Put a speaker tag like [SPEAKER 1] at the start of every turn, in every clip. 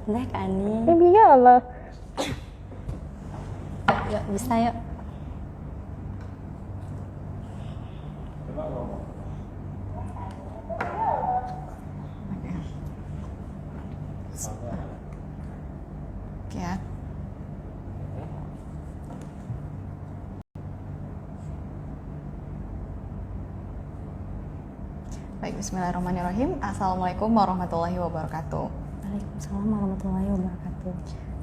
[SPEAKER 1] Boleh Kak Ani?
[SPEAKER 2] Ya Allah.
[SPEAKER 1] Yuk, bisa yuk.
[SPEAKER 3] Oke ya. Baik, bismillahirrahmanirrahim. Assalamualaikum warahmatullahi wabarakatuh.
[SPEAKER 1] Waalaikumsalam warahmatullahi wabarakatuh.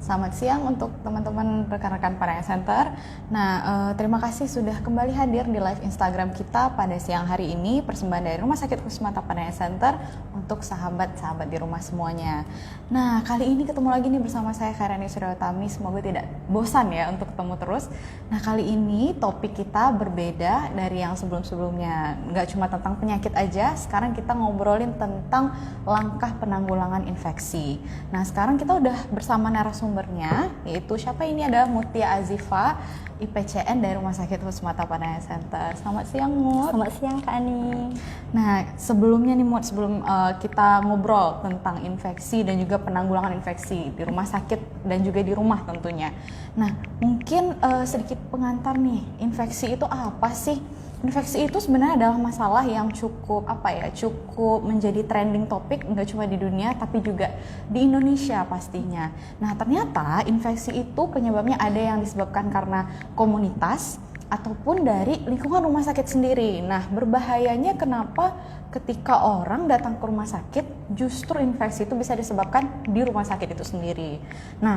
[SPEAKER 3] Selamat siang untuk teman-teman rekan-rekan Panaya Center. Nah, terima kasih sudah kembali hadir di live Instagram kita pada siang hari ini, persembahan dari Rumah Sakit Kusmata Panaya Center untuk sahabat-sahabat di rumah semuanya. Nah, kali ini ketemu lagi nih bersama saya Khairani Suryawatami. Semoga tidak bosan ya untuk ketemu terus. Nah, kali ini topik kita berbeda dari yang sebelum-sebelumnya. Nggak cuma tentang penyakit aja, sekarang kita ngobrolin tentang langkah penanggulangan infeksi. Nah, sekarang kita udah bersama narasumbernya, yaitu siapa ini, adalah Mutia Azifa, IPCN dari Rumah Sakit Kusmata Panaya Center. Selamat siang, Mut.
[SPEAKER 1] Selamat siang Kak Ani.
[SPEAKER 3] Nah, sebelumnya nih Mut, sebelum kita ngobrol tentang infeksi dan juga penanggulangan infeksi di rumah sakit dan juga di rumah tentunya. Nah, mungkin sedikit pengantar nih, infeksi itu apa sih? Infeksi itu sebenarnya adalah masalah yang cukup cukup menjadi trending topik, nggak cuma di dunia tapi juga di Indonesia pastinya. Nah, ternyata infeksi itu penyebabnya ada yang disebabkan karena komunitas ataupun dari lingkungan rumah sakit sendiri. Nah, berbahayanya kenapa ketika orang datang ke rumah sakit justru infeksi itu bisa disebabkan di rumah sakit itu sendiri. Nah,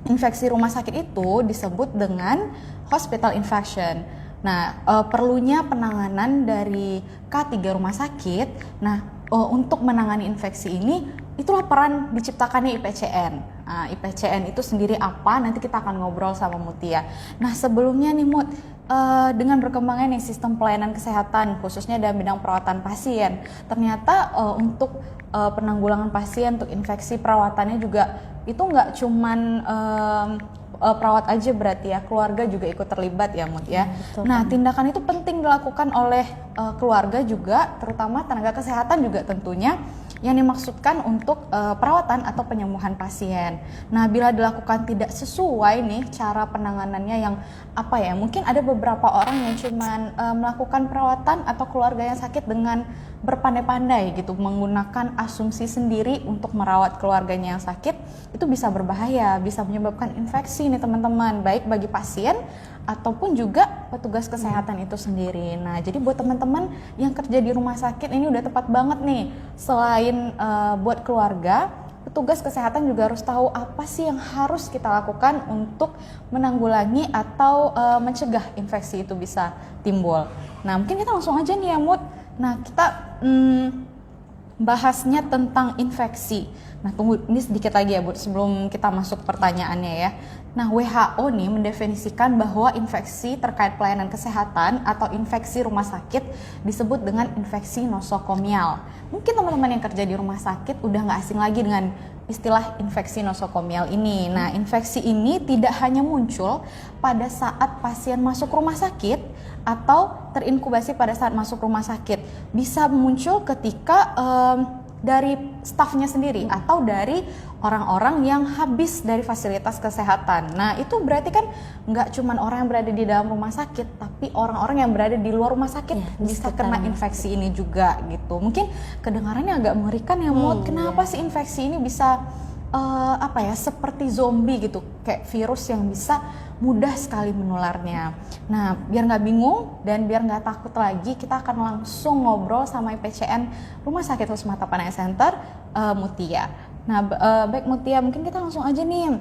[SPEAKER 3] infeksi rumah sakit itu disebut dengan hospital infection. Nah, perlunya penanganan dari K3 rumah sakit. Nah, untuk menangani infeksi ini, itulah peran diciptakannya IPCN. Nah, IPCN itu sendiri apa? Nanti kita akan ngobrol sama Mutia. Nah, sebelumnya nih Mut, dengan berkembangnya nih sistem pelayanan kesehatan, khususnya dalam bidang perawatan pasien, ternyata untuk penanggulangan pasien untuk infeksi perawatannya juga itu nggak cuman perawat aja berarti ya, keluarga juga ikut terlibat ya Mut ya.
[SPEAKER 1] Betul,
[SPEAKER 3] Nah, tindakan itu penting dilakukan oleh keluarga juga, terutama tenaga kesehatan juga tentunya, yang dimaksudkan untuk perawatan atau penyembuhan pasien. Nah, bila dilakukan tidak sesuai nih cara penanganannya yang mungkin ada beberapa orang yang cuman melakukan perawatan atau keluarga yang sakit dengan berpandai-pandai gitu, menggunakan asumsi sendiri untuk merawat keluarganya yang sakit, itu bisa berbahaya, bisa menyebabkan infeksi nih teman-teman, baik bagi pasien ataupun juga petugas kesehatan itu sendiri. Nah, jadi buat teman-teman yang kerja di rumah sakit ini udah tepat banget nih. Selain buat keluarga, petugas kesehatan juga harus tahu apa sih yang harus kita lakukan untuk menanggulangi atau mencegah infeksi itu bisa timbul. Nah, mungkin kita langsung aja nih ya Mut. Nah, kita bahasnya tentang infeksi. Nah, tunggu ini sedikit lagi ya, Bu, sebelum kita masuk pertanyaannya ya. Nah, WHO nih mendefinisikan bahwa infeksi terkait pelayanan kesehatan atau infeksi rumah sakit disebut dengan infeksi nosokomial. Mungkin teman-teman yang kerja di rumah sakit udah nggak asing lagi dengan istilah infeksi nosokomial ini. Nah, infeksi ini tidak hanya muncul pada saat pasien masuk rumah sakit atau terinkubasi pada saat masuk rumah sakit. Bisa muncul ketika dari stafnya sendiri atau dari orang-orang yang habis dari fasilitas kesehatan. Nah, itu berarti kan nggak cuman orang yang berada di dalam rumah sakit, tapi orang-orang yang berada di luar rumah sakit bisa kena infeksi ini juga gitu. Mungkin kedengarannya agak mengerikan ya Mut. Kenapa sih infeksi ini bisa seperti zombie gitu, kayak virus yang bisa mudah sekali menularnya. Nah, biar nggak bingung dan biar nggak takut lagi, kita akan langsung ngobrol sama IPCN Rumah Sakit Kusmata Panaya Center, Mutia. Nah, baik Mutia, mungkin kita langsung aja nih.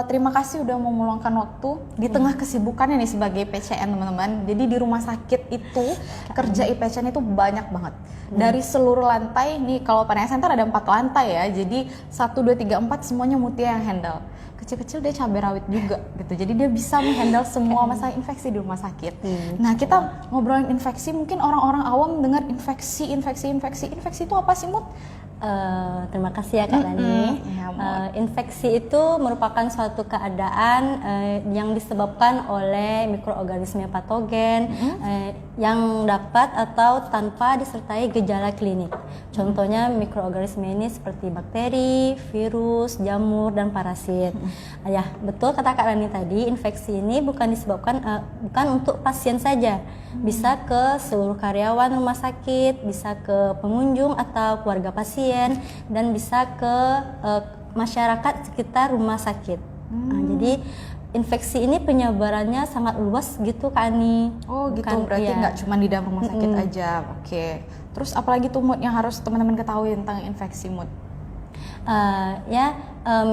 [SPEAKER 3] Terima kasih udah mau meluangkan waktu di tengah kesibukannya nih sebagai IPCN teman-teman. Jadi di rumah sakit itu kerja IPCN itu banyak banget. Dari seluruh lantai nih, kalau Panaya Center ada 4 lantai ya. Jadi 1, 2, 3, 4 semuanya Mutia yang handle. Kecil-kecil dia cabai rawit juga gitu. Jadi dia bisa menghandle semua masalah infeksi di rumah sakit. Nah, kita ngobrolin infeksi, mungkin orang-orang awam dengar infeksi itu apa sih Mut?
[SPEAKER 1] Terima kasih ya Kak Dani. Infeksi itu merupakan suatu keadaan yang disebabkan oleh mikroorganisme patogen yang dapat atau tanpa disertai gejala klinik. Contohnya mikroorganisme ini seperti bakteri, virus, jamur, dan parasit. Ya, betul kata Kak Rani tadi, infeksi ini bukan disebabkan bukan untuk pasien saja. Bisa ke seluruh karyawan rumah sakit, bisa ke pengunjung atau keluarga pasien, dan bisa ke masyarakat sekitar rumah sakit. Jadi infeksi ini penyebarannya sangat luas gitu Kak Ani.
[SPEAKER 3] Oh gitu, berarti nggak cuma di dalam rumah sakit aja. Oke. Terus apalagi tuh Mut yang harus teman-teman ketahui tentang infeksi Mut?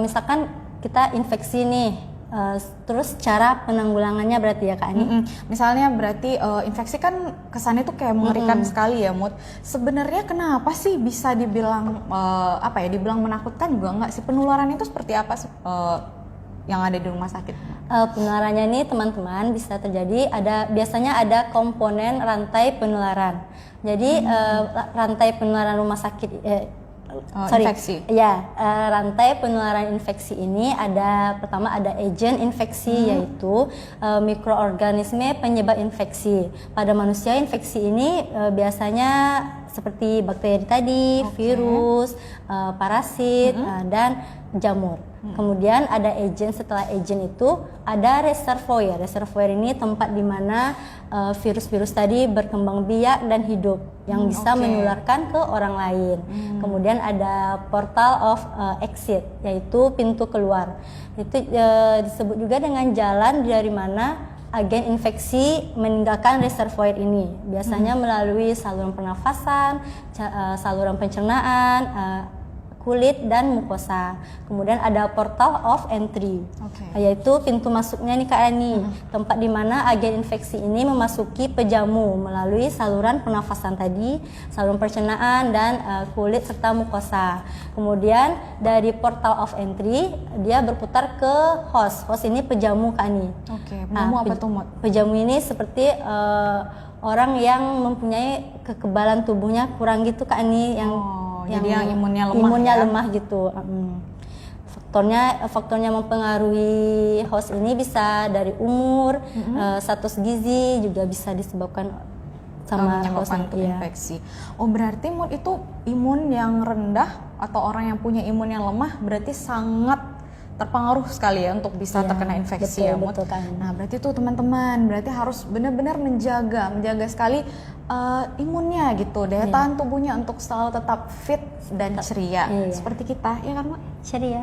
[SPEAKER 1] Misalkan kita infeksi nih, terus cara penanggulangannya berarti ya Kak Ani?
[SPEAKER 3] Misalnya berarti infeksi kan kesannya tuh kayak mengerikan sekali ya Mut. Sebenarnya kenapa sih bisa dibilang dibilang menakutkan juga nggak sih? Penularan itu seperti apa sih? Yang ada di rumah sakit?
[SPEAKER 1] Penularannya ini teman-teman bisa terjadi biasanya ada komponen rantai penularan. Jadi rantai penularan rumah sakit
[SPEAKER 3] infeksi.
[SPEAKER 1] Ya, rantai penularan infeksi ini pertama ada agent infeksi yaitu mikroorganisme penyebab infeksi. Pada manusia infeksi ini biasanya seperti bakteri tadi, virus, parasit, dan jamur. Kemudian ada agent, setelah agent itu ada reservoir. Reservoir ini tempat di mana virus-virus tadi berkembang biak dan hidup yang bisa menularkan ke orang lain. Kemudian ada portal of exit, yaitu pintu keluar. Itu disebut juga dengan jalan dari mana agen infeksi meninggalkan reservoir ini. Biasanya melalui saluran pernafasan, saluran pencernaan, kulit, dan mukosa. Kemudian ada portal of entry, yaitu pintu masuknya nih Kak Rani, tempat di mana agen infeksi ini memasuki pejamu melalui saluran pernafasan tadi, saluran pencernaan, dan kulit serta mukosa. Kemudian dari portal of entry dia berputar ke host. Host ini pejamu Kak Rani.
[SPEAKER 3] Pejamu apa tuh Mut?
[SPEAKER 1] Pejamu ini seperti orang yang mempunyai kekebalan tubuhnya kurang gitu Kak Ani,
[SPEAKER 3] jadi yang imunnya
[SPEAKER 1] lemah gitu. Faktornya mempengaruhi host ini bisa dari umur, status gizi, juga bisa disebabkan sama host
[SPEAKER 3] infeksi. Oh berarti Mut itu imun yang rendah atau orang yang punya imun yang lemah berarti sangat terpengaruh sekali ya untuk bisa terkena infeksi ya Mut. Nah berarti tuh teman-teman berarti harus benar-benar menjaga sekali imunnya gitu, daya tahan tubuhnya untuk selalu tetap fit dan ceria seperti kita ya kan Mak?
[SPEAKER 1] Ceria.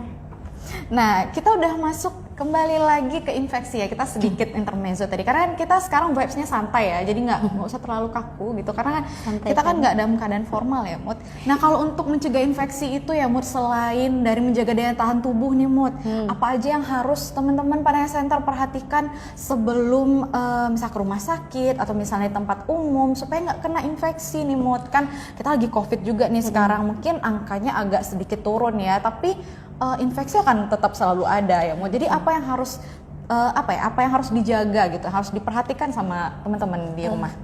[SPEAKER 3] Nah kita udah masuk kembali lagi ke infeksi ya, kita sedikit intermezzo tadi karena kita sekarang vibes-nya santai ya, jadi nggak usah terlalu kaku gitu karena kita kan nggak dalam keadaan formal ya Mut. Nah kalau untuk mencegah infeksi itu ya Mut, selain dari menjaga daya tahan tubuh nih Mut, apa aja yang harus teman-teman Pandangan Center perhatikan sebelum misal ke rumah sakit atau misalnya tempat umum supaya nggak kena infeksi nih Mut? Kan kita lagi COVID juga nih sekarang, mungkin angkanya agak sedikit turun ya, tapi infeksi akan tetap selalu ada ya Mut. Jadi apa yang harus dijaga gitu, harus diperhatikan sama teman-teman di rumah?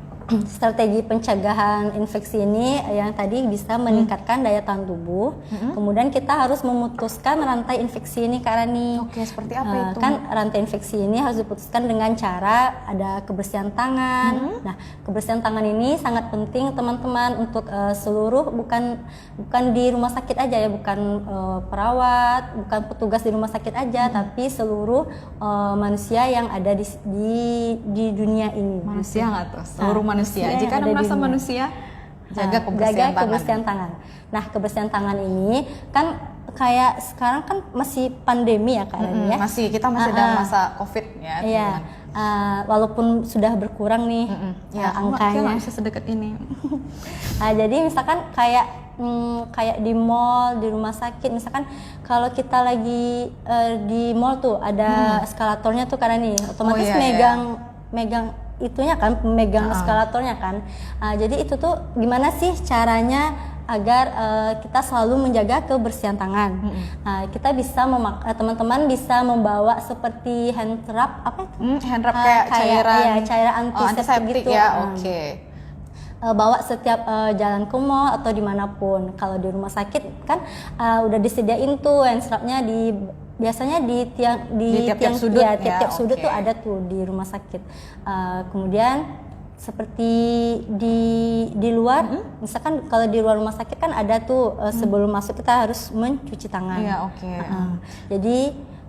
[SPEAKER 1] Strategi pencegahan infeksi ini yang tadi bisa meningkatkan daya tahan tubuh. Kemudian kita harus memutuskan rantai infeksi ini Kak Rani.
[SPEAKER 3] Oke, seperti apa itu?
[SPEAKER 1] Kan rantai infeksi ini harus diputuskan dengan cara ada kebersihan tangan. Nah, kebersihan tangan ini sangat penting teman-teman untuk seluruh bukan di rumah sakit aja ya, bukan perawat, bukan petugas di rumah sakit aja, tapi seluruh manusia yang ada di dunia ini.
[SPEAKER 3] Manusia nggak tuh? Seluruh manusia. Jika Anda merasa manusia, jaga kebersihan tangan.
[SPEAKER 1] Nah, kebersihan tangan ini kan kayak sekarang kan masih pandemi ya Kak Rani ya.
[SPEAKER 3] Kita masih dalam masa COVID ya.
[SPEAKER 1] Iya. Walaupun sudah berkurang nih angkanya.
[SPEAKER 3] Bisa sedekat ini.
[SPEAKER 1] Jadi misalkan kayak di mall, di rumah sakit, misalkan kalau kita lagi di mall tuh ada eskalatornya tuh Kak Rani, otomatis megang itunya kan, pemegang eskalatornya kan. Jadi itu tuh gimana sih caranya agar kita selalu menjaga kebersihan tangan. Kita bisa teman-teman bisa membawa seperti hand wrap, apa itu?
[SPEAKER 3] Hand wrap kayak
[SPEAKER 1] cairan antiseptik gitu.
[SPEAKER 3] Ya,
[SPEAKER 1] bawa setiap jalan ke mall atau dimanapun. Kalau di rumah sakit kan udah disediain tuh hand wrapnya biasanya di tiap sudut tuh ada tuh di rumah sakit. Kemudian seperti di luar, misalkan kalau di luar rumah sakit kan ada tuh sebelum masuk kita harus mencuci tangan.
[SPEAKER 3] Iya, oke.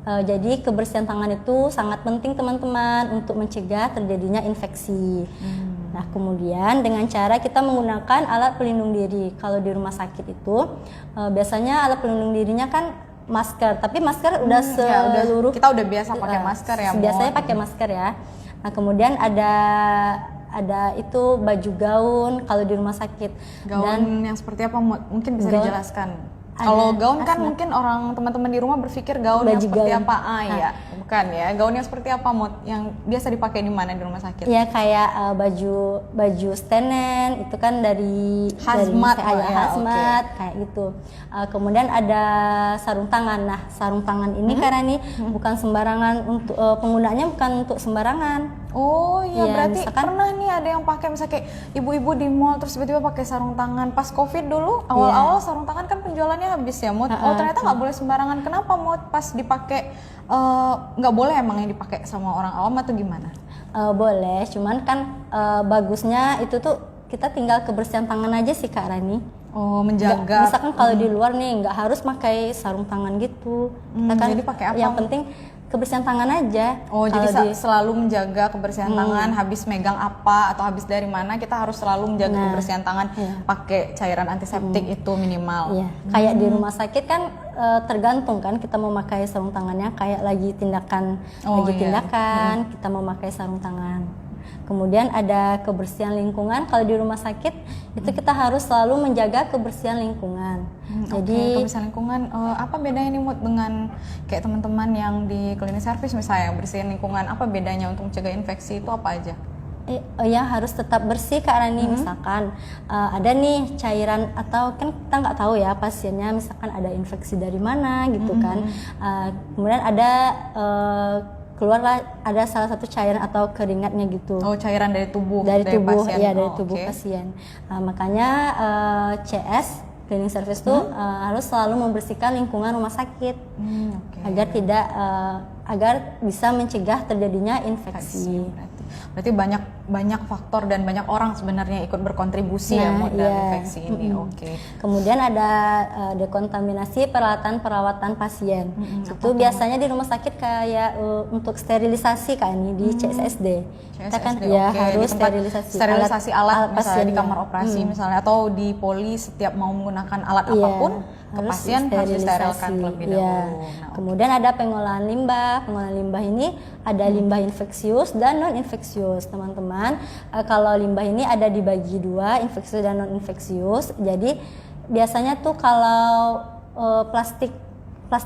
[SPEAKER 1] Jadi kebersihan tangan itu sangat penting teman-teman untuk mencegah terjadinya infeksi. Nah kemudian dengan cara kita menggunakan alat pelindung diri. Kalau di rumah sakit itu biasanya alat pelindung dirinya kan masker, tapi masker udah seluruh
[SPEAKER 3] kita udah biasa pakai masker ya.
[SPEAKER 1] Biasanya pakai masker ya. Nah kemudian ada itu baju gaun kalau di rumah sakit.
[SPEAKER 3] Gaun yang seperti apa mungkin bisa dijelaskan? Kalau gaun kan mungkin orang teman-teman di rumah berpikir gaun yang seperti apa? Ya, bukan ya. Gaun yang seperti apa, Mut? Yang biasa dipakai di mana di rumah sakit?
[SPEAKER 1] Ya kayak baju stenen itu kan dari
[SPEAKER 3] hazmat,
[SPEAKER 1] hazmat kayak gitu. Kemudian ada sarung tangan. Nah, sarung tangan ini karena nih bukan sembarangan untuk penggunaannya bukan untuk sembarangan.
[SPEAKER 3] Oh iya, berarti
[SPEAKER 1] misalkan,
[SPEAKER 3] pernah nih ada yang pakai misalnya kayak ibu-ibu di mall terus tiba-tiba pakai sarung tangan. Pas Covid dulu awal-awal sarung tangan kan penjualannya habis ya, Mut. Oh ternyata nggak boleh sembarangan. Kenapa, Mut? Pas dipakai nggak boleh emang yang dipakai sama orang awam atau gimana?
[SPEAKER 1] Boleh, cuman kan bagusnya itu tuh kita tinggal kebersihan tangan aja sih Kak Rani.
[SPEAKER 3] Oh, menjaga.
[SPEAKER 1] Misalkan kalau di luar nih nggak harus pakai sarung tangan gitu.
[SPEAKER 3] Jadi pakai apa?
[SPEAKER 1] Yang penting kebersihan tangan aja.
[SPEAKER 3] Oh, jadi selalu menjaga kebersihan tangan, habis megang apa atau habis dari mana kita harus selalu menjaga kebersihan tangan, pakai cairan antiseptik itu minimal.
[SPEAKER 1] Iya. Kayak di rumah sakit kan tergantung kan kita mau pakai sarung tangannya kayak lagi tindakan kita mau pakai sarung tangan. Kemudian ada kebersihan lingkungan. Kalau di rumah sakit itu kita harus selalu menjaga kebersihan lingkungan. Jadi
[SPEAKER 3] kebersihan lingkungan apa bedanya nih Mut dengan kayak teman-teman yang di klinik servis misalnya bersihin lingkungan, apa bedanya untuk mencegah infeksi itu apa aja?
[SPEAKER 1] Ya harus tetap bersih Kak Rani. Misalkan ada nih cairan atau kan kita nggak tahu ya pasiennya misalkan ada infeksi dari mana gitu kan. Kemudian ada keluarlah ada salah satu cairan atau keringatnya gitu.
[SPEAKER 3] Oh, cairan dari tubuh
[SPEAKER 1] pasien. Iya, dari tubuh
[SPEAKER 3] okay.
[SPEAKER 1] pasien. Makanya CS cleaning service tuh harus selalu membersihkan lingkungan rumah sakit agar tidak agar bisa mencegah terjadinya infeksi.
[SPEAKER 3] Berarti banyak faktor dan banyak orang sebenarnya ikut berkontribusi dalam infeksi ini.
[SPEAKER 1] Kemudian ada dekontaminasi peralatan perawatan pasien. Itu biasanya di rumah sakit kayak untuk sterilisasi kan ini di CSSD. Kita kan harus
[SPEAKER 3] sterilisasi alat misalnya di kamar operasi misalnya atau di poli setiap mau menggunakan alat apapun ke pasien harus disterilkan terlebih dahulu.
[SPEAKER 1] Kemudian ada pengolahan limbah. Pengolahan limbah ini ada limbah infeksius dan non infeksius, teman-teman. Kalau limbah ini ada dibagi dua, infeksius dan non infeksius. Jadi biasanya tuh kalau plastik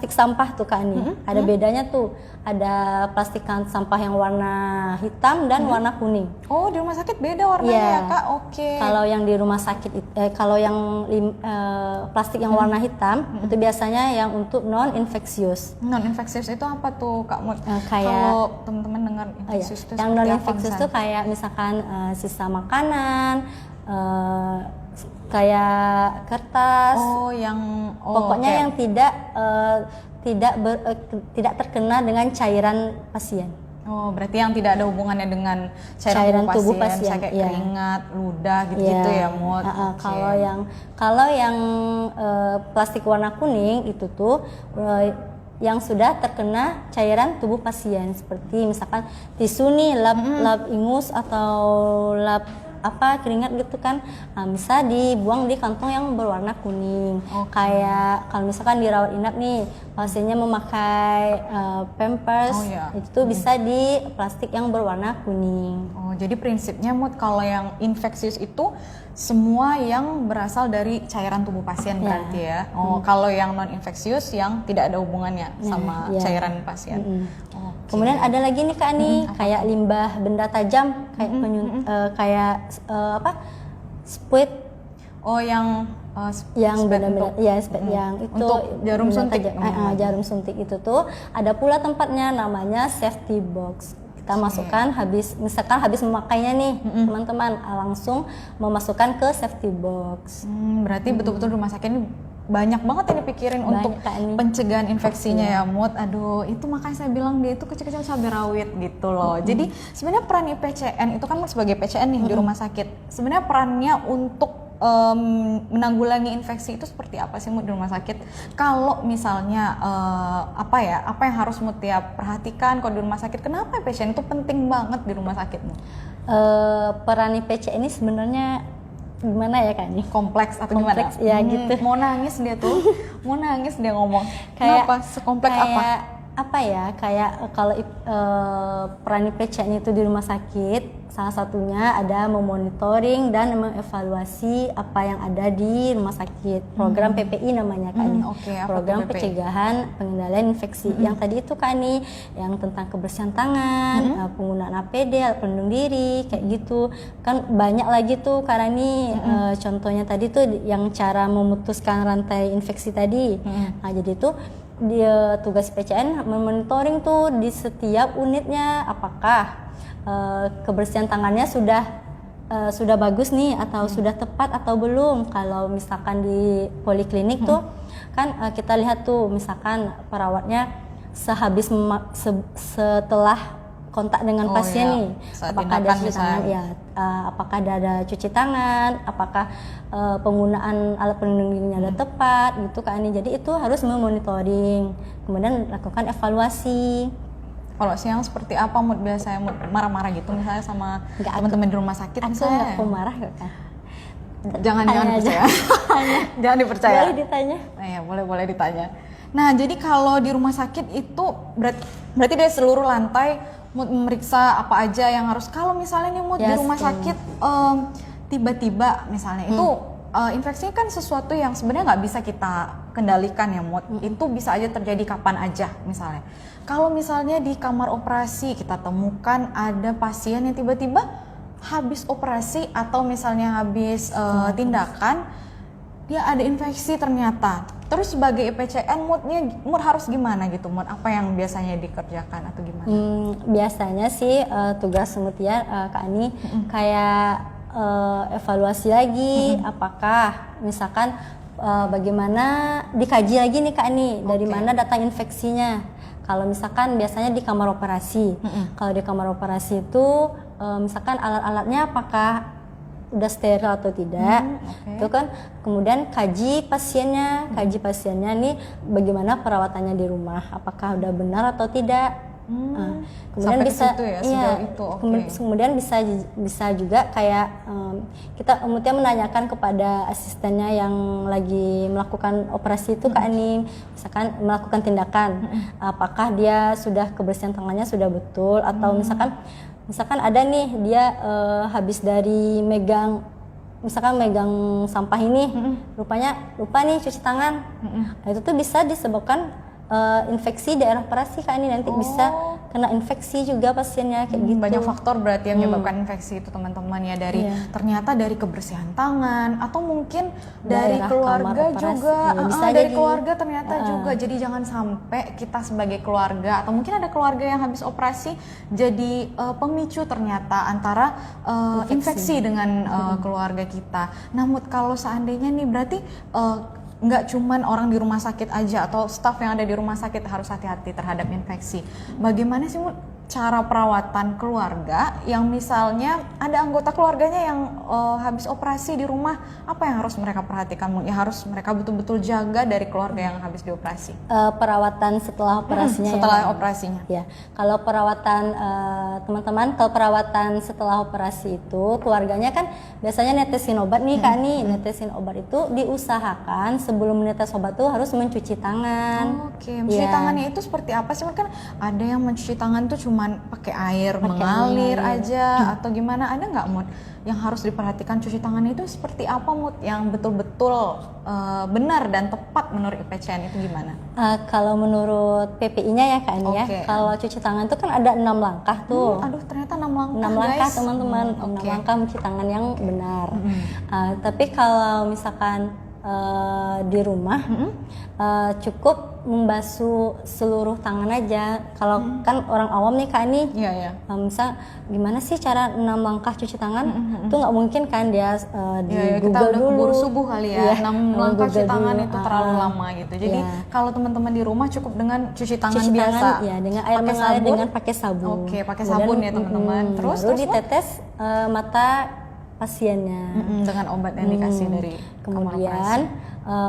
[SPEAKER 1] sampah tuh Kak Ani, ada bedanya tuh. Ada plastik sampah yang warna hitam dan warna kuning.
[SPEAKER 3] Oh, di rumah sakit beda warnanya ya Kak?
[SPEAKER 1] Kalau yang di rumah sakit, kalau yang plastik yang warna hitam itu biasanya yang untuk non infeksius.
[SPEAKER 3] Non infeksius itu apa tuh Kak Mut?
[SPEAKER 1] Kayak
[SPEAKER 3] kalau teman-teman dengar infeksius itu
[SPEAKER 1] yang non infeksius itu kayak misalkan sisa makanan, kayak kertas. Pokoknya yang tidak terkena dengan cairan pasien.
[SPEAKER 3] Oh, berarti yang tidak ada hubungannya dengan cairan tubuh pasien, misalnya kayak keringat, ludah gitu ya, Mut.
[SPEAKER 1] Kalau yang plastik warna kuning itu tuh yang sudah terkena cairan tubuh pasien seperti misalkan tisu nih, lap ingus atau lap keringat gitu kan, bisa dibuang di kantong yang berwarna kuning. Kayak kalau misalkan dirawat inap nih pasiennya memakai pampers, itu bisa di plastik yang berwarna kuning.
[SPEAKER 3] Jadi prinsipnya Mut, kalau yang infeksius itu semua yang berasal dari cairan tubuh pasien berarti ya. Kalau yang non infeksius yang tidak ada hubungannya sama cairan pasien.
[SPEAKER 1] Kemudian ada lagi nih Kak Ani, kayak limbah benda tajam, kayak spuit. Yang benar-benar yang itu
[SPEAKER 3] untuk jarum suntik.
[SPEAKER 1] Jarum suntik itu tuh ada pula tempatnya namanya safety box. Kita masukkan misalkan habis memakainya nih teman-teman langsung memasukkan ke safety box.
[SPEAKER 3] Berarti betul-betul rumah sakit ini banyak banget yang dipikirin untuk
[SPEAKER 1] Kak, ini.
[SPEAKER 3] pencegahan infeksinya ya Mut. Aduh, itu makanya saya bilang dia itu kecil-kecil cabai rawit gitu loh. Jadi sebenarnya peran IPCN itu kan Mut sebagai PCN nih di rumah sakit. Sebenarnya perannya untuk menanggulangi infeksi itu seperti apa sih Mut di rumah sakit? Kalau misalnya apa yang harus Mut tiap perhatikan kalau di rumah sakit? Kenapa IPCN itu penting banget di rumah sakit Mut?
[SPEAKER 1] Peran IPCN ini sebenarnya gimana ya Kak ini?
[SPEAKER 3] Kompleks atau
[SPEAKER 1] Kompleks,
[SPEAKER 3] gimana?
[SPEAKER 1] ya gitu.
[SPEAKER 3] Mau nangis dia tuh, mau nangis dia ngomong.
[SPEAKER 1] Kayak
[SPEAKER 3] Kenapa? Sekompleks apa?
[SPEAKER 1] Apa ya? Kayak kalau peran IPCN itu di rumah sakit, salah satunya ada memonitoring dan mengevaluasi apa yang ada di rumah sakit. Program PPI namanya Kak ini. Program
[SPEAKER 3] PPI?
[SPEAKER 1] Pencegahan Pengendalian Infeksi. Yang tadi itu Kak ini, yang tentang kebersihan tangan, penggunaan APD, alat pelindung diri, kayak gitu. Kan banyak lagi tuh karena ini contohnya tadi tuh yang cara memutuskan rantai infeksi tadi. Nah, jadi tuh dia tugas PCN memonitoring tuh di setiap unitnya apakah kebersihan tangannya sudah bagus nih atau sudah tepat atau belum. Kalau misalkan di poliklinik tuh kan kita lihat tuh misalkan perawatnya setelah kontak dengan pasien nih, apakah ada cuci tangan ya, apakah ada cuci tangan, apakah penggunaan alat pelindung dirinya ada tepat gitu kan. Jadi itu harus memonitoring, kemudian lakukan evaluasi.
[SPEAKER 3] Kalau siang seperti apa Mut biasanya Mut marah-marah gitu misalnya sama teman-teman di rumah sakit
[SPEAKER 1] aku
[SPEAKER 3] misalnya?
[SPEAKER 1] Aku marah gak kan?
[SPEAKER 3] Jangan dipercaya. Jangan dipercaya.
[SPEAKER 1] Boleh ditanya.
[SPEAKER 3] Nah, ya, boleh ditanya. Nah, jadi kalau di rumah sakit itu berarti dari seluruh lantai Mut memeriksa apa aja yang harus. Kalau misalnya nih Mut di rumah sakit tiba-tiba misalnya itu infeksi kan sesuatu yang sebenarnya nggak bisa kita kendalikan ya Mut. Itu bisa aja terjadi kapan aja misalnya. Kalau misalnya di kamar operasi kita temukan ada pasien yang tiba-tiba habis operasi atau misalnya habis tindakan dia ada infeksi ternyata. Terus sebagai IPCN Mut harus gimana gitu Mut? Apa yang biasanya dikerjakan atau gimana?
[SPEAKER 1] Biasanya sih tugas Mutia Kak Ani kayak evaluasi lagi apakah misalkan bagaimana dikaji lagi nih Kak Ani dari mana datang infeksinya. Kalau misalkan biasanya di kamar operasi. Kalau di kamar operasi itu misalkan alat-alatnya apakah udah steril atau tidak, itu kan kemudian kaji pasiennya nih bagaimana perawatannya di rumah, apakah udah benar atau tidak. Kemudian bisa kemudian bisa juga kayak kita kemudian menanyakan kepada asistennya yang lagi melakukan operasi itu Kak Ani, misalkan melakukan tindakan apakah dia sudah kebersihan tangannya sudah betul atau misalkan ada nih dia habis dari megang sampah ini rupanya lupa nih cuci tangan. Nah, itu tuh bisa disebabkan infeksi daerah operasi Kak ini nanti bisa kena infeksi juga pasiennya kayak gitu.
[SPEAKER 3] Banyak faktor berarti yang menyebabkan infeksi itu teman-teman ya ternyata dari kebersihan tangan atau mungkin dari keluarga juga dari keluarga ternyata juga. Jadi jangan sampai kita sebagai keluarga atau mungkin ada keluarga yang habis operasi jadi pemicu ternyata antara infeksi dengan keluarga kita. Namun kalau seandainya nih berarti nggak cuman orang di rumah sakit aja atau staf yang ada di rumah sakit harus hati-hati terhadap infeksi. Bagaimana sih cara perawatan keluarga yang misalnya ada anggota keluarganya yang habis operasi di rumah, apa yang harus mereka perhatikan? Ya harus mereka betul-betul jaga dari keluarga yang habis dioperasi.
[SPEAKER 1] Perawatan setelah operasinya.
[SPEAKER 3] Setelah operasinya.
[SPEAKER 1] Ya, kalau perawatan teman-teman, kalau perawatan setelah operasi itu keluarganya kan biasanya netesin obat nih Kak nih, netesin obat itu diusahakan sebelum menetes obat tuh harus mencuci tangan.
[SPEAKER 3] Mencuci tangannya itu seperti apa sih? Kan ada yang mencuci tangan tuh cuman pakai air mengalir aja atau gimana, ada nggak Mut yang harus diperhatikan cuci tangan itu seperti apa Mut yang betul-betul benar dan tepat menurut IPCN itu gimana?
[SPEAKER 1] Kalau menurut PPI-nya ya Kak Ani ya, kalau cuci tangan itu kan ada 6 langkah tuh.
[SPEAKER 3] Aduh ternyata 6 langkah
[SPEAKER 1] 6 langkah teman-teman, 6 langkah mencuci tangan yang benar. Tapi kalau misalkan di rumah, cukup membasuh seluruh tangan aja. Kalau kan orang awam nih Kak nih, misal gimana sih cara 6 langkah cuci tangan? Itu nggak mungkin kan dia di
[SPEAKER 3] kita
[SPEAKER 1] Google
[SPEAKER 3] udah
[SPEAKER 1] dulu.
[SPEAKER 3] keburu subuh kali ya, 6 langkah cuci
[SPEAKER 1] Google
[SPEAKER 3] tangan
[SPEAKER 1] dulu.
[SPEAKER 3] itu terlalu lama gitu. Jadi kalau teman-teman di rumah cukup dengan cuci tangan
[SPEAKER 1] Cuci
[SPEAKER 3] biasa,
[SPEAKER 1] tangan, ya, dengan air
[SPEAKER 3] pakai
[SPEAKER 1] mengalir
[SPEAKER 3] sabun.
[SPEAKER 1] dengan pakai sabun.
[SPEAKER 3] Oke, pakai
[SPEAKER 1] Kemudian,
[SPEAKER 3] sabun ya teman-teman. Terus
[SPEAKER 1] baru ditetes mata pasiennya.
[SPEAKER 3] dengan obat yang dikasih dari kamar operasi.
[SPEAKER 1] Kemudian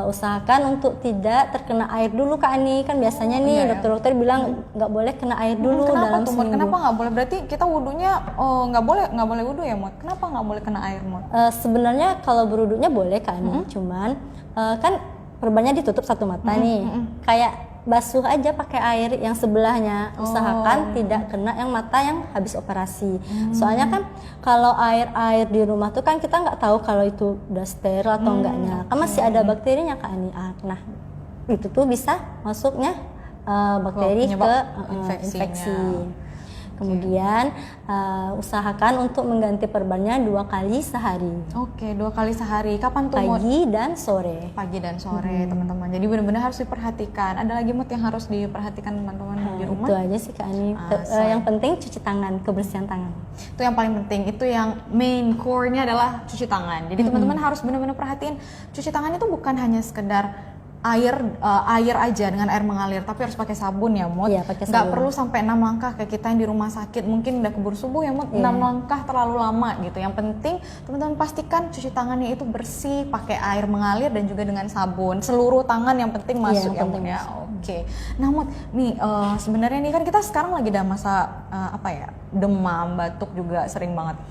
[SPEAKER 1] usahakan untuk tidak terkena air dulu Kak Ani. Kan biasanya nih dokter-dokter bilang nggak boleh kena air dulu
[SPEAKER 3] Kenapa
[SPEAKER 1] dalam
[SPEAKER 3] tuh, Mut?
[SPEAKER 1] seminggu.
[SPEAKER 3] Kenapa nggak boleh? Berarti kita wudhunya nggak boleh wudhu ya, Mut? Kenapa nggak boleh kena air, Mut?
[SPEAKER 1] Sebenarnya kalau berwudhunya boleh Kak Ani, cuman kan perbannya ditutup satu mata nih. Kayak basuh aja pakai air yang sebelahnya. Usahakan tidak kena yang mata yang habis operasi. Soalnya kan kalau air di rumah tuh kan kita nggak tahu kalau itu udah steril atau enggaknya. Kan masih ada bakterinya Kak Ani. Nah, itu tuh bisa masuknya bakteri ke infeksi. Kemudian usahakan untuk mengganti perbannya 2 kali sehari.
[SPEAKER 3] Oke, 2 kali sehari. Kapan tuh, Mut?
[SPEAKER 1] Pagi dan sore.
[SPEAKER 3] Pagi dan sore, teman-teman. Jadi benar-benar harus diperhatikan. Ada lagi, Mut, yang harus diperhatikan teman-teman di rumah?
[SPEAKER 1] Itu aja sih Kak Ani. Yang penting cuci tangan, kebersihan tangan.
[SPEAKER 3] Itu yang paling penting. Itu yang main core-nya adalah cuci tangan. Jadi teman-teman harus benar-benar perhatiin, cuci tangan itu bukan hanya sekedar air aja dengan air mengalir, tapi harus pakai sabun ya, Mut.
[SPEAKER 1] Iya, pakai
[SPEAKER 3] Nggak
[SPEAKER 1] sabun.
[SPEAKER 3] perlu sampai 6 langkah kayak kita yang di rumah sakit, mungkin udah keburu subuh ya, Mut. 6 langkah terlalu lama gitu. Yang penting teman-teman pastikan cuci tangannya itu bersih, pakai air mengalir dan juga dengan sabun. Seluruh tangan yang penting masuk ya, Mut ya. Oke. Nah, Mut, nih sebenarnya nih kan kita sekarang lagi ada masa demam, batuk juga sering banget.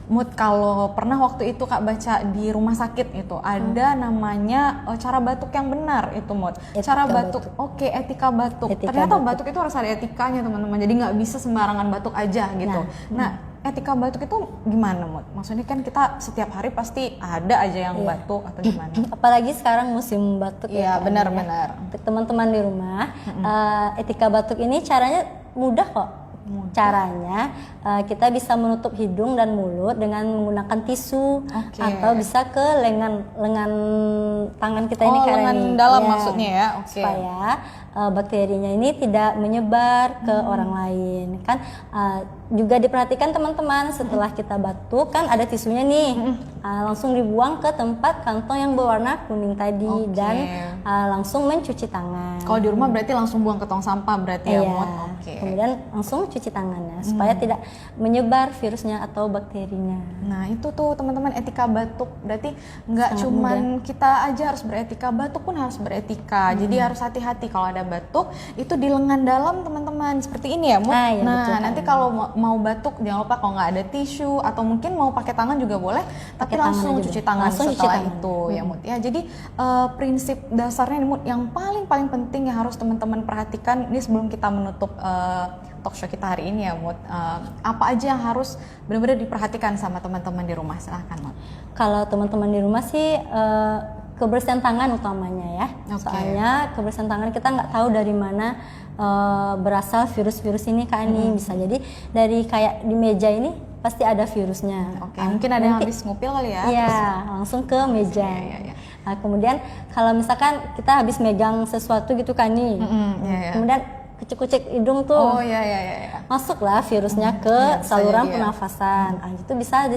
[SPEAKER 3] Mut, kalau pernah waktu itu Kak baca di rumah sakit itu ada namanya cara batuk yang benar itu, Mut. Cara batuk. Oke, etika batuk. Ternyata batuk itu harus ada etikanya, teman-teman. Jadi nggak bisa sembarangan batuk aja gitu. Nah, etika batuk itu gimana, Mut? Maksudnya kan kita setiap hari pasti ada aja yang batuk atau gimana?
[SPEAKER 1] Apalagi sekarang musim batuk
[SPEAKER 3] ya. Iya, benar.
[SPEAKER 1] Untuk teman-teman di rumah, etika batuk ini caranya mudah kok. Caranya kita bisa menutup hidung dan mulut dengan menggunakan tisu atau bisa ke lengan tangan kita ini
[SPEAKER 3] lengan dalam maksudnya ya.
[SPEAKER 1] Supaya bakterinya ini tidak menyebar ke orang lain. Kan juga diperhatikan teman-teman, setelah kita batuk kan ada tisunya nih, langsung dibuang ke tempat kantong yang berwarna kuning tadi dan langsung mencuci tangan.
[SPEAKER 3] Kalau di rumah berarti langsung buang ke tong sampah berarti ya, Mut.
[SPEAKER 1] Kemudian langsung cuci tangannya supaya tidak menyebar virusnya atau bakterinya.
[SPEAKER 3] Nah, itu tuh teman-teman etika batuk. Berarti nggak cuman kita aja harus beretika, batuk pun harus beretika. Jadi harus hati-hati kalau ada batuk itu di lengan dalam, teman-teman. Seperti ini ya, Mut.
[SPEAKER 1] Betul,
[SPEAKER 3] nanti kalau mau batuk jangan lupa kalau nggak ada tisu atau mungkin mau pakai tangan juga boleh, tapi langsung cuci tangan setelah itu ya, Mut. Ya, jadi prinsip dasarnya nih, Mut, yang paling penting yang harus teman-teman perhatikan ini sebelum kita menutup talk show kita hari ini ya, Mut. Apa aja yang harus benar-benar diperhatikan sama teman-teman di rumah? Silahkan, Mut.
[SPEAKER 1] Kalau teman-teman di rumah sih kebersihan tangan utamanya ya. Soalnya kebersihan tangan kita nggak tahu dari mana berasal virus-virus ini Kak Ani. Bisa jadi dari kayak di meja ini pasti ada virusnya.
[SPEAKER 3] Mungkin ada yang habis ngupil kali ya.
[SPEAKER 1] Iya, langsung ke meja. Nah, kemudian kalau misalkan kita habis megang sesuatu gitu kan nih, kemudian kucek-kucek hidung tuh, masuklah virusnya ke saluran pernafasan. Itu bisa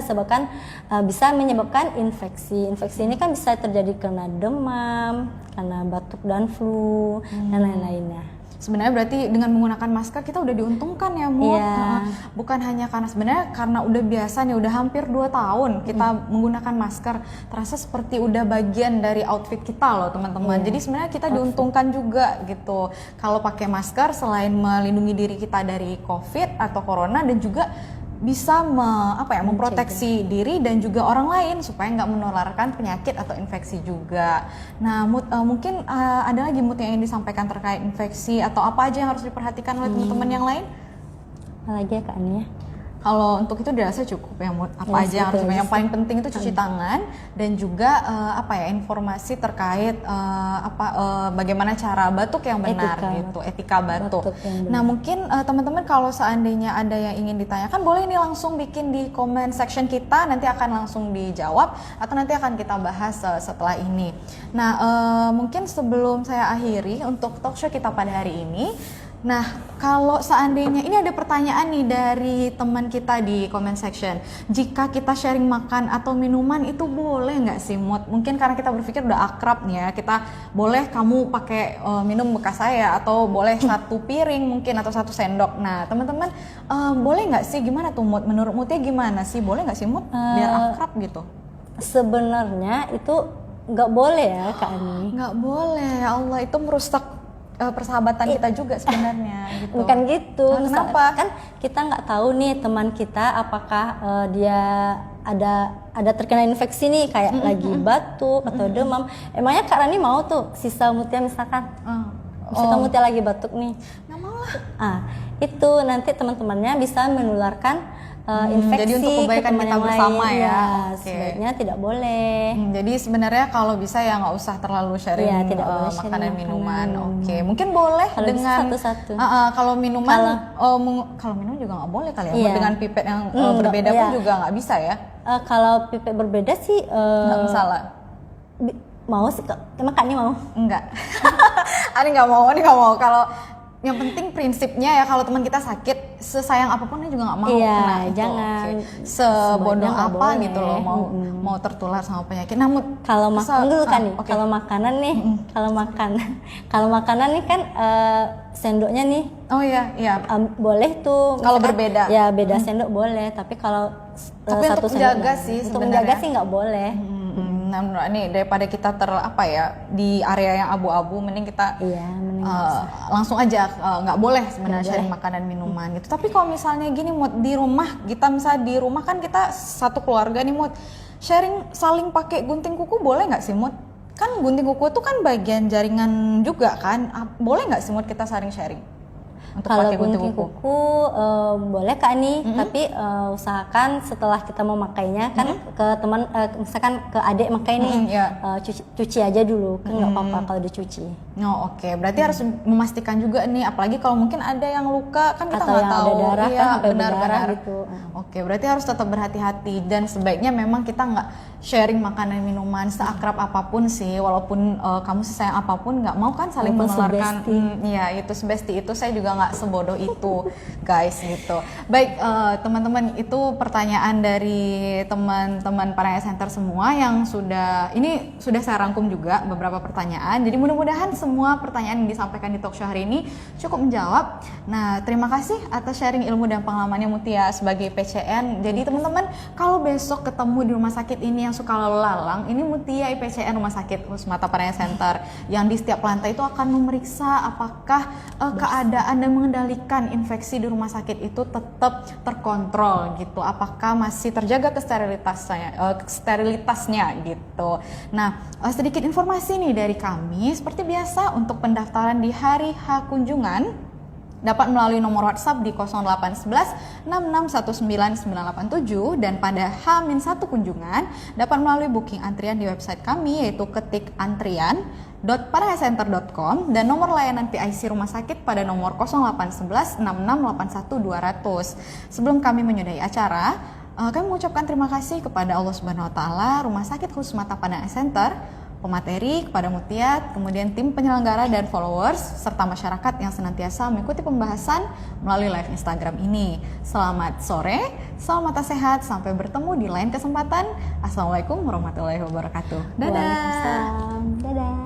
[SPEAKER 1] menyebabkan infeksi. Infeksi ini kan bisa terjadi karena demam, karena batuk dan flu dan lain-lainnya.
[SPEAKER 3] Sebenarnya berarti dengan menggunakan masker kita udah diuntungkan ya, Mut. Bukan hanya karena udah biasa nih, udah hampir 2 tahun kita menggunakan masker, terasa seperti udah bagian dari outfit kita loh, teman-teman. Jadi sebenarnya kita diuntungkan juga gitu. Kalau pakai masker selain melindungi diri kita dari COVID atau corona dan juga bisa memproteksi diri dan juga orang lain supaya nggak menularkan penyakit atau infeksi juga. Nah, Mut, mungkin ada lagi, Mut, yang ingin disampaikan terkait infeksi atau apa aja yang harus diperhatikan oleh teman-teman yang lain?
[SPEAKER 1] Apa lagi ya Kak Ani ya?
[SPEAKER 3] Kalau untuk itu dirasa cukup ya, Mut. Apa aja yang harus yang paling penting itu cuci tangan dan juga informasi terkait bagaimana cara batuk yang benar etika batuk. Nah, mungkin teman-teman kalau seandainya ada yang ingin ditanyakan boleh nih langsung bikin di comment section kita, nanti akan langsung dijawab atau nanti akan kita bahas setelah ini. Nah, mungkin sebelum saya akhiri untuk talk show kita pada hari ini. Nah, kalau seandainya ini ada pertanyaan nih dari teman kita di comment section, jika kita sharing makan atau minuman itu boleh nggak sih, Mut? Mungkin karena kita berpikir udah akrab nih ya, kita boleh kamu pakai minum bekas saya atau boleh satu piring mungkin atau satu sendok. Nah, teman-teman boleh nggak sih, gimana tuh, Mut? Menurut Mutnya gimana sih, boleh nggak sih, Mut? Biar akrab gitu.
[SPEAKER 1] Sebenarnya itu nggak boleh ya, Kak Ani.
[SPEAKER 3] Nggak boleh, ya Allah, itu merusak persahabatan kita juga sebenarnya gitu.
[SPEAKER 1] Bukan gitu.
[SPEAKER 3] Nah, kenapa?
[SPEAKER 1] Kan kita nggak tahu nih teman kita apakah dia ada terkena infeksi nih, kayak lagi batuk atau demam. Emangnya Kak Rani mau tuh sisa Mutia misalkan Mutia lagi batuk nih? Nggak mau lah. Itu nanti teman-temannya bisa menularkan infeksi.
[SPEAKER 3] Jadi untuk kebaikan kita bersama ya.
[SPEAKER 1] Sebaiknya tidak boleh.
[SPEAKER 3] Jadi sebenarnya kalau bisa ya nggak usah terlalu sharing makanan minuman. Mungkin boleh
[SPEAKER 1] kalau
[SPEAKER 3] dengan
[SPEAKER 1] satu-satu.
[SPEAKER 3] Kalau minuman, kalau minum juga nggak boleh kali ya. Dengan pipet yang berbeda pun juga nggak bisa ya.
[SPEAKER 1] Kalau pipet berbeda sih
[SPEAKER 3] nggak masalah.
[SPEAKER 1] Mau sih, emang Kak ini mau?
[SPEAKER 3] Enggak. Ani nggak mau. Kalau yang penting prinsipnya ya, kalau teman kita sakit, sesayang apapun dia juga nggak mau kena itu.
[SPEAKER 1] Jangan.
[SPEAKER 3] Sebodoh apa gitu loh mau tertular sama penyakit. Namun
[SPEAKER 1] kalau makan dulu kan nih, kalau makanan nih, kalau makanan nih kan sendoknya nih.
[SPEAKER 3] Oh iya.
[SPEAKER 1] Boleh tuh.
[SPEAKER 3] Kalau berbeda.
[SPEAKER 1] Ya beda sendok boleh, tapi kalau satu
[SPEAKER 3] untuk menjaga sih
[SPEAKER 1] untuk
[SPEAKER 3] sebenarnya.
[SPEAKER 1] menjaga sih nggak boleh.
[SPEAKER 3] Nah, nih daripada kita di area yang abu-abu, mending kita langsung aja nggak boleh sebenarnya sharing makanan minuman gitu. Tapi kalau misalnya gini, Mut, di rumah kan kita satu keluarga nih, Mut, sharing saling pakai gunting kuku boleh nggak sih, Mut? Kan gunting kuku itu kan bagian jaringan juga kan, boleh nggak sih, Mut, kita saling sharing?
[SPEAKER 1] Kalau gunting kuku boleh Kak Ani, tapi usahakan setelah kita memakainya kan ke teman, misalkan ke adik makai nih, cuci aja dulu, kan nggak apa-apa kalau dicuci.
[SPEAKER 3] Berarti harus memastikan juga nih, apalagi kalau mungkin ada yang luka kan kita nggak tahu,
[SPEAKER 1] ada darah kan sampai berdarah gitu.
[SPEAKER 3] Berarti harus tetap berhati-hati dan sebaiknya memang kita nggak sharing makanan minuman seakrab apapun sih, walaupun kamu sesayang apapun, nggak mau kan saling menularkan. Itu sebesti itu saya juga nggak sebodoh itu, guys, gitu. Baik, teman-teman, itu pertanyaan dari teman-teman Panaya Center semua yang sudah saya rangkum juga beberapa pertanyaan. Jadi mudah-mudahan semua pertanyaan yang disampaikan di talk show hari ini cukup menjawab. Nah, terima kasih atas sharing ilmu dan pengalamannya Mutia sebagai PCN. Jadi teman-teman, kalau besok ketemu di rumah sakit ini yang suka lalu lalang, ini Mutia IPCN Rumah Sakit Husmata Panaya Center yang di setiap lantai itu akan memeriksa apakah keadaan dan mengendalikan infeksi di rumah sakit itu tetap terkontrol gitu, apakah masih terjaga sterilitasnya gitu. Nah, sedikit informasi nih dari kami, seperti biasa untuk pendaftaran di hari H kunjungan dapat melalui nomor WhatsApp di 0811 6619 987, dan pada H-1 kunjungan dapat melalui booking antrian di website kami, yaitu ketik antrian.panayacenter.com, dan nomor layanan PIC rumah sakit pada nomor 0811 6681 200. Sebelum kami menyudahi acara, kami mengucapkan terima kasih kepada Allah Subhanahu wa taala, Rumah Sakit Husmata Panaya Center, pemateri, kepada Mutia, kemudian tim penyelenggara dan followers, serta masyarakat yang senantiasa mengikuti pembahasan melalui live Instagram ini. Selamat sore, selamat mata sehat, sampai bertemu di lain kesempatan. Assalamualaikum warahmatullahi wabarakatuh. Dadah.
[SPEAKER 1] Dadah.